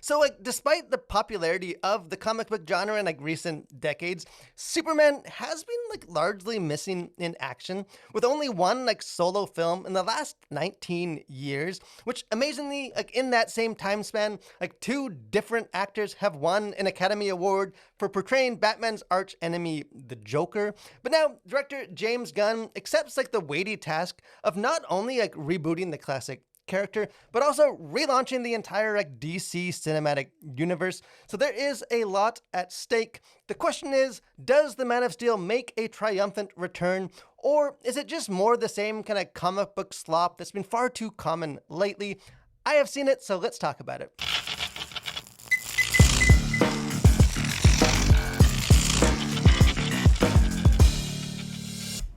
So, despite the popularity of the comic book genre in, recent decades, Superman has been, largely missing in action, with only one, solo film in the last 19 years, which amazingly, in that same time span, two different actors have won an Academy Award for portraying Batman's arch enemy, the Joker. But now, director James Gunn accepts, the weighty task of not only, rebooting the classic character, but also relaunching the entire DC cinematic universe. So there is a lot at stake. The question is, does the Man of Steel make a triumphant return, or is it just more the same kind of comic book slop that's been far too common lately? I have seen it, so let's talk about it.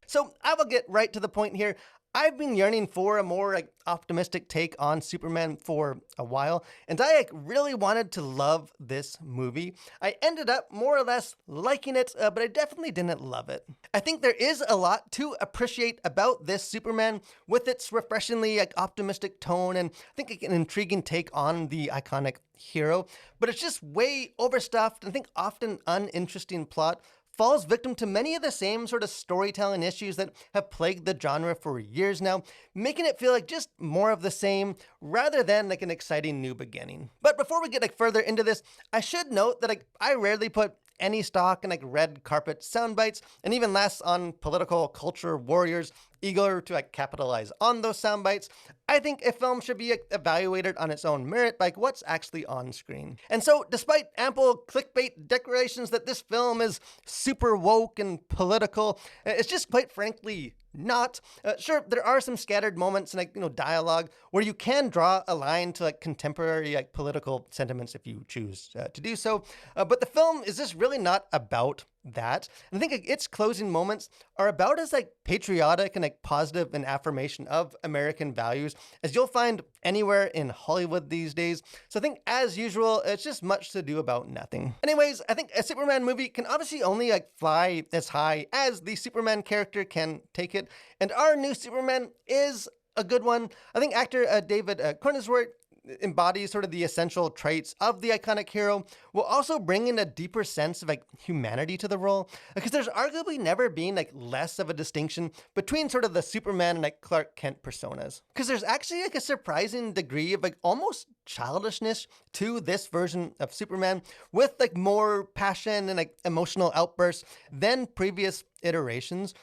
So I will get right to the point here. I've been yearning for a more optimistic take on Superman for a while, and I really wanted to love this movie. I ended up more or less liking it, but I definitely didn't love it. I think there is a lot to appreciate about this Superman, with its refreshingly optimistic tone, and I think an intriguing take on the iconic hero, but it's just way overstuffed and I think often uninteresting plot falls victim to many of the same sort of storytelling issues that have plagued the genre for years now, making it feel like just more of the same rather than an exciting new beginning. But before we get further into this, I should note that I rarely put any stock in red carpet sound bites, and even less on political culture warriors eager to capitalize on those sound bites. I think a film should be evaluated on its own merit by what's actually on screen. And so, despite ample clickbait declarations that this film is super woke and political, it's just quite frankly not. Sure, there are some scattered moments in dialogue where you can draw a line to contemporary political sentiments if you choose to do so. But the film is just really not about that. And I think its closing moments are about as patriotic and positive an affirmation of American values as you'll find anywhere in Hollywood these days. So I think, as usual, it's just much to do about nothing. Anyways, I think a Superman movie can obviously only fly as high as the Superman character can take it, and our new Superman is a good one. I think actor David Cornsworth embodies sort of the essential traits of the iconic hero, while also bringing a deeper sense of humanity to the role, because there's arguably never been less of a distinction between sort of the Superman and Clark Kent personas, because there's actually a surprising degree of almost childishness to this version of Superman, with more passion and emotional outbursts than previous iterations.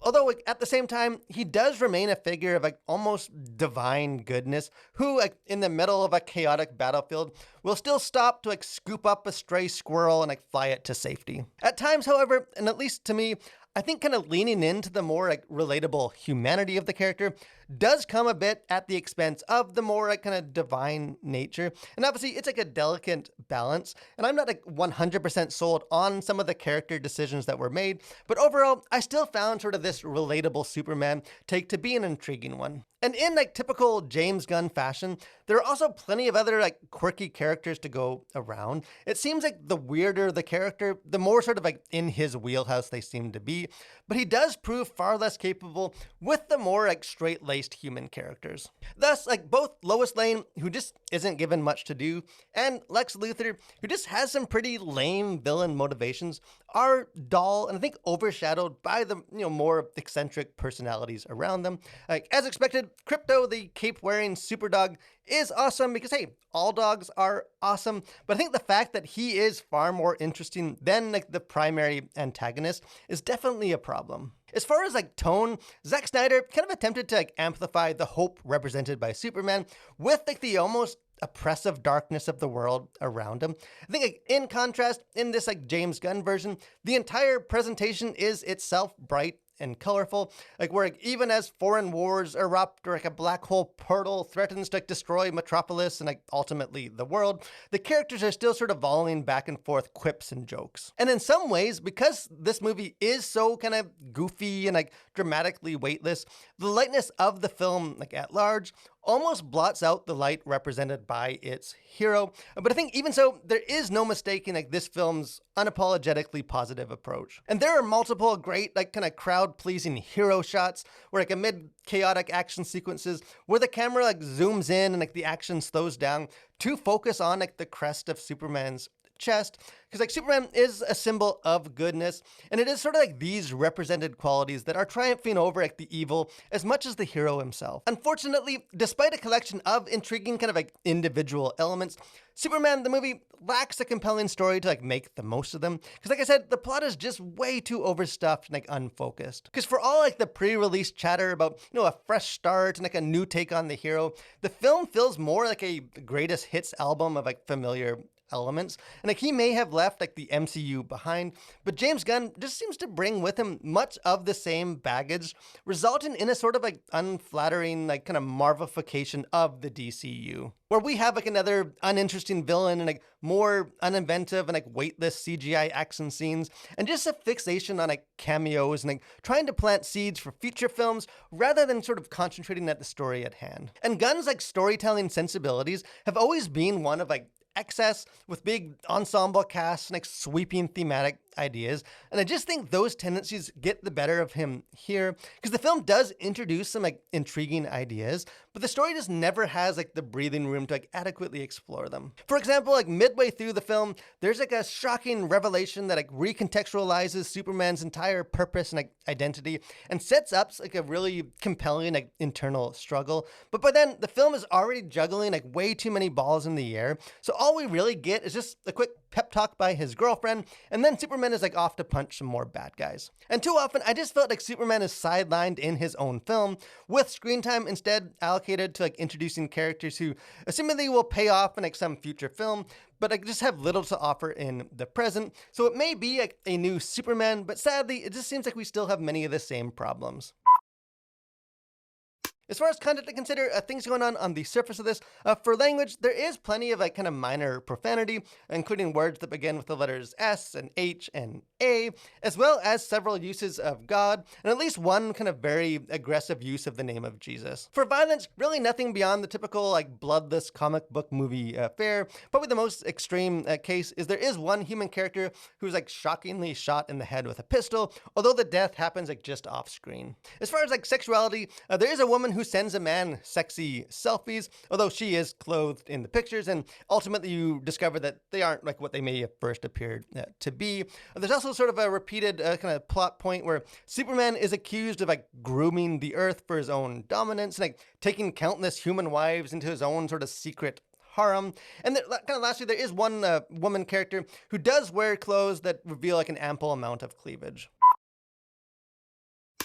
Although, at the same time, he does remain a figure of almost divine goodness, who, in the middle of a chaotic battlefield, will still stop to scoop up a stray squirrel and fly it to safety. At times, however, and at least to me, I think kind of leaning into the more relatable humanity of the character does come a bit at the expense of the more kind of divine nature. And obviously it's a delicate balance, and I'm not 100% sold on some of the character decisions that were made, but overall I still found sort of this relatable Superman take to be an intriguing one. And in typical James Gunn fashion, there are also plenty of other quirky characters to go around. It seems the weirder the character, the more sort of in his wheelhouse they seem to be, but he does prove far less capable with the more straight-laced human characters. Thus, both Lois Lane, who just isn't given much to do, and Lex Luthor, who just has some pretty lame villain motivations, are dull and I think overshadowed by the more eccentric personalities around them. As expected, Crypto, the cape-wearing superdog, is awesome because, hey, all dogs are awesome, but I think the fact that he is far more interesting than the primary antagonist is definitely a problem. As far as tone, Zack Snyder kind of attempted to amplify the hope represented by Superman with the almost oppressive darkness of the world around him. I think in contrast, in this James Gunn version, the entire presentation is itself bright and colorful, where even as foreign wars erupt or a black hole portal threatens to destroy Metropolis and ultimately the world, the characters are still sort of volleying back and forth quips and jokes. And in some ways, because this movie is so kind of goofy and dramatically weightless, the lightness of the film at large almost blots out the light represented by its hero. But I think even so, there is no mistaking like this film's unapologetically positive approach. And there are multiple great like kind of crowd-pleasing hero shots where like amid chaotic action sequences where the camera like zooms in and like the action slows down to focus on like the crest of Superman's chest, because like Superman is a symbol of goodness, and it is sort of like these represented qualities that are triumphing over like the evil as much as the hero himself. Unfortunately, despite a collection of intriguing kind of like individual elements, Superman the movie lacks a compelling story to like make the most of them, because like I said, the plot is just way too overstuffed and like unfocused. Because for all like the pre-release chatter about a fresh start and like a new take on the hero, the film feels more like a greatest hits album of like familiar elements, and like he may have left like the MCU behind, but James Gunn just seems to bring with him much of the same baggage, resulting in a sort of like unflattering like kind of Marvelification of the DCU, where we have like another uninteresting villain and like more uninventive and like weightless CGI action scenes, and just a fixation on like cameos and like trying to plant seeds for future films rather than sort of concentrating at the story at hand. And Gunn's like storytelling sensibilities have always been one of like excess with big ensemble casts and like sweeping thematic ideas, and I just think those tendencies get the better of him here, because the film does introduce some like intriguing ideas, but the story just never has like the breathing room to like adequately explore them. For example, like midway through the film, there's like a shocking revelation that like recontextualizes Superman's entire purpose and like identity and sets up like a really compelling like internal struggle. But by then the film is already juggling like way too many balls in the air, so all we really get is just a quick pep talk by his girlfriend, and then Superman is like off to punch some more bad guys. And too often I just felt like Superman is sidelined in his own film, with screen time instead allocated to like introducing characters who assumedly will pay off in like some future film, but like just have little to offer in the present. So it may be like a new Superman, but sadly it just seems like we still have many of the same problems. As far as content to consider, things going on the surface of this, for language, there is plenty of like kind of minor profanity, including words that begin with the letters S and H and A, as well as several uses of God, and at least one kind of very aggressive use of the name of Jesus. For violence, really nothing beyond the typical like bloodless comic book movie fare. Probably the most extreme case is there is one human character who's like shockingly shot in the head with a pistol, although the death happens like just off screen. As far as like sexuality, there is a woman who sends a man sexy selfies, although she is clothed in the pictures, and ultimately you discover that they aren't like what they may have first appeared to be. There's also sort of a repeated kind of plot point where Superman is accused of like grooming the Earth for his own dominance, and like taking countless human wives into his own sort of secret harem. And then, kind of lastly, there is one woman character who does wear clothes that reveal like an ample amount of cleavage.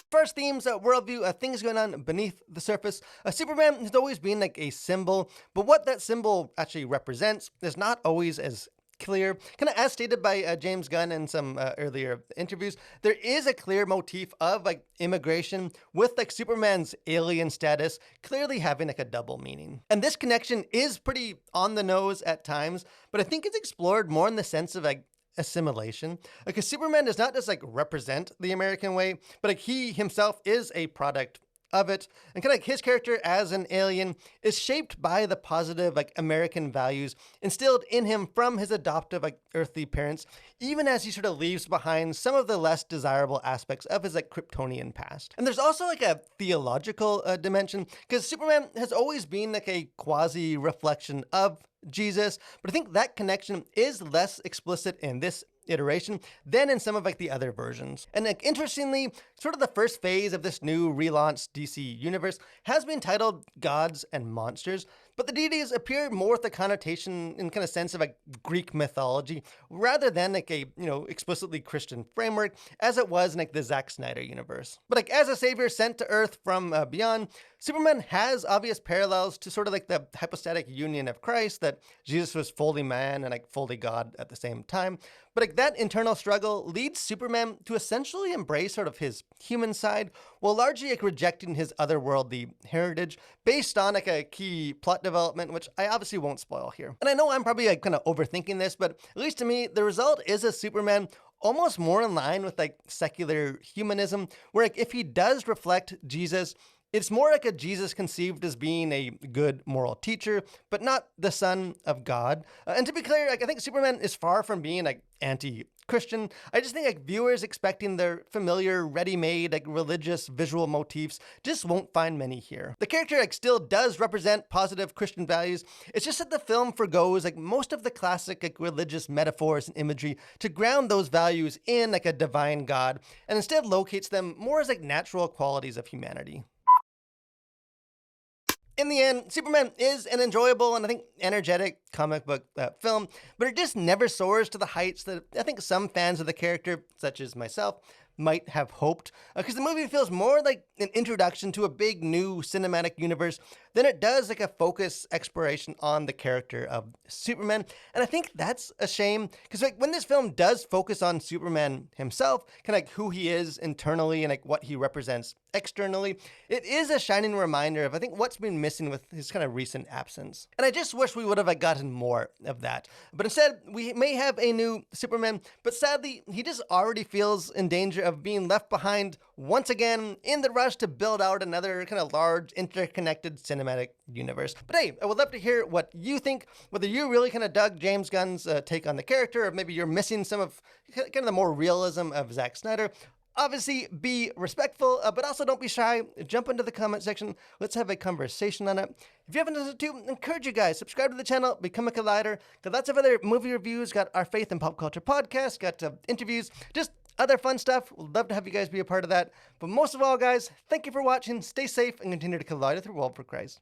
First themes, worldview, things going on beneath the surface. Superman has always been like a symbol, but what that symbol actually represents is not always as clear. Kind of as stated by James Gunn in some earlier interviews, there is a clear motif of like immigration, with like Superman's alien status clearly having like a double meaning. And this connection is pretty on the nose at times, but I think it's explored more in the sense of like assimilation, because Superman does not just like represent the American way, but like he himself is a product of it, and kind of like his character as an alien is shaped by the positive like American values instilled in him from his adoptive like earthly parents, even as he sort of leaves behind some of the less desirable aspects of his like Kryptonian past. And there's also like a theological dimension, because Superman has always been like a quasi reflection of Jesus, but I think that connection is less explicit in this iteration than in some of like the other versions. And like interestingly, sort of the first phase of this new relaunched DC universe has been titled Gods and Monsters, but the deities appear more with the connotation and kind of sense of like Greek mythology rather than like a, explicitly Christian framework as it was in like the Zack Snyder universe. But like as a savior sent to Earth from beyond, Superman has obvious parallels to sort of like the hypostatic union of Christ, that Jesus was fully man and like fully God at the same time. But like that internal struggle leads Superman to essentially embrace sort of his human side, while largely like rejecting his otherworldly heritage based on like a key plot development, which I obviously won't spoil here. And I know I'm probably like kind of overthinking this, but at least to me, the result is a Superman almost more in line with like secular humanism, where like if he does reflect Jesus, It's more like a Jesus conceived as being a good moral teacher, but not the son of God. And to be clear, like I think Superman is far from being like anti-Christian. I just think like viewers expecting their familiar, ready-made, like religious visual motifs just won't find many here. The character like still does represent positive Christian values. It's just that the film forgoes like most of the classic like religious metaphors and imagery to ground those values in like a divine God, and instead locates them more as like natural qualities of humanity. In the end, Superman is an enjoyable and I think energetic comic book film, but it just never soars to the heights that I think some fans of the character, such as myself, might have hoped, because the movie feels more like an introduction to a big new cinematic universe than it does like a focused exploration on the character of Superman. And I think that's a shame, because like when this film does focus on Superman himself, kind of like who he is internally and like what he represents externally, it is a shining reminder of I think what's been missing with his kind of recent absence. And I just wish we would have like gotten more of that. But instead, we may have a new Superman, but sadly, he just already feels in danger of being left behind once again in the rush to build out another kind of large interconnected cinematic universe. But hey, I would love to hear what you think, whether you really kind of dug James Gunn's take on the character, or maybe you're missing some of kind of the more realism of Zack Snyder. Obviously, be respectful, but also don't be shy. Jump into the comment section. Let's have a conversation on it. If you haven't listened to, encourage you guys, subscribe to the channel, become a collider. Got lots of other movie reviews, got our Faith and Pop Culture podcast, got interviews, just other fun stuff. We'd love to have you guys be a part of that. But most of all, guys, thank you for watching. Stay safe and continue to collide through World for Christ.